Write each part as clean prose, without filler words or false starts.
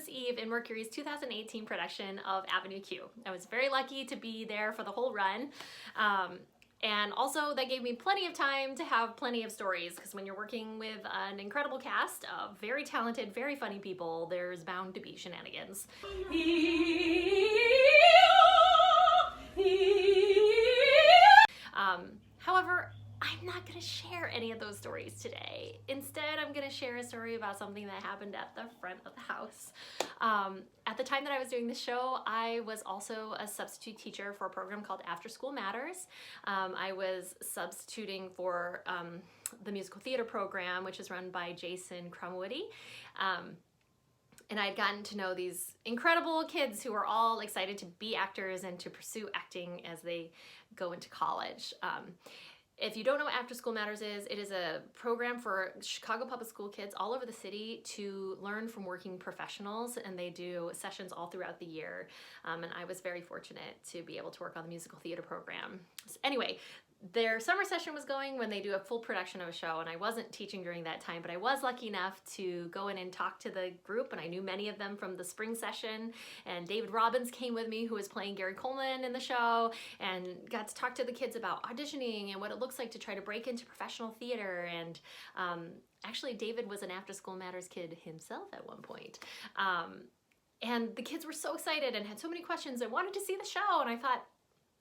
Christmas Eve in Mercury's 2018 production of Avenue Q. I was very lucky to be there for the whole run. And also that gave me plenty of time to have plenty of stories, because when you're working with an incredible cast of very talented, very funny people, there's bound to be shenanigans. However, I'm not going to share any of those stories today. Instead, I'm going to share a story about something that happened at the front of the house. At the time that I was doing the show, I was also a substitute teacher for a program called After School Matters. I was substituting for the musical theater program, which is run by Jason Crumwoody. And I'd gotten to know these incredible kids who are all excited to be actors and to pursue acting as they go into college. If you don't know what After School Matters is, it is a program for Chicago public school kids all over the city to learn from working professionals, and they do sessions all throughout the year. And I was very fortunate to be able to work on the musical theater program. So anyway, their summer session was going when they do a full production of a show, and I wasn't teaching during that time, but I was lucky enough to go in and talk to the group, and I knew many of them from the spring session, and David Robbins came with me, who was playing Gary Coleman in the show, and got to talk to the kids about auditioning and what it looks like to try to break into professional theater. And actually David was an After School Matters kid himself at one point. And the kids were so excited and had so many questions and wanted to see the show, and I thought,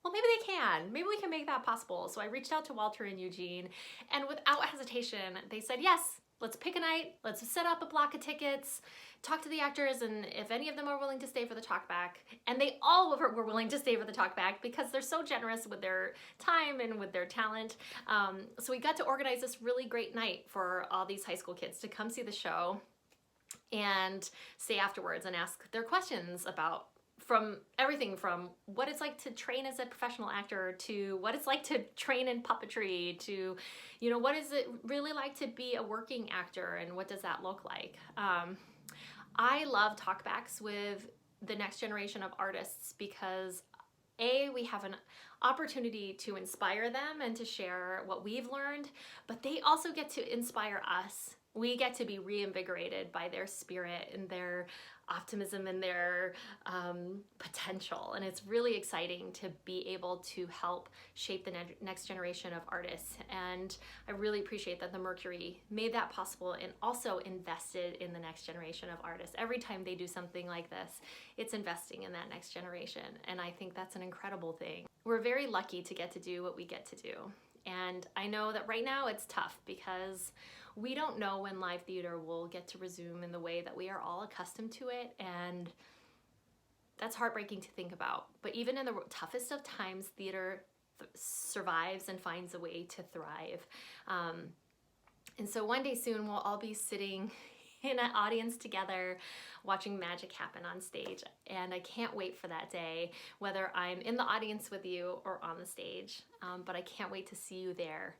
well, maybe they can. Maybe we can make that possible. So I reached out to Walter and Eugene, and without hesitation, they said, yes, let's pick a night, let's set up a block of tickets, talk to the actors, and if any of them are willing to stay for the talkback. And they all were willing to stay for the talkback because they're so generous with their time and with their talent. So we got to organize this really great night for all these high school kids to come see the show and stay afterwards and ask their questions about from everything from what it's like to train as a professional actor, to what it's like to train in puppetry, to, you know, what is it really like to be a working actor and what does that look like? I love talkbacks with the next generation of artists because we have an opportunity to inspire them and to share what we've learned, but they also get to inspire us. We get to be reinvigorated by their spirit and their optimism and their potential. And it's really exciting to be able to help shape the next generation of artists. And I really appreciate that the Mercury made that possible and also invested in the next generation of artists. Every time they do something like this, it's investing in that next generation. And I think that's an incredible thing. We're very lucky to get to do what we get to do. And I know that right now it's tough because we don't know when live theater will get to resume in the way that we are all accustomed to it, and that's heartbreaking to think about. But even in the toughest of times, theater survives and finds a way to thrive. And so one day soon we'll all be sitting in an audience together watching magic happen on stage, and I can't wait for that day, whether I'm in the audience with you or on the stage, but I can't wait to see you there.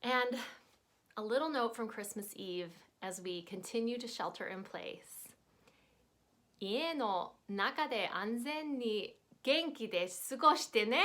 And a little note from Christmas Eve as we continue to shelter in place. 家の中で安全に元気で過ごしてね。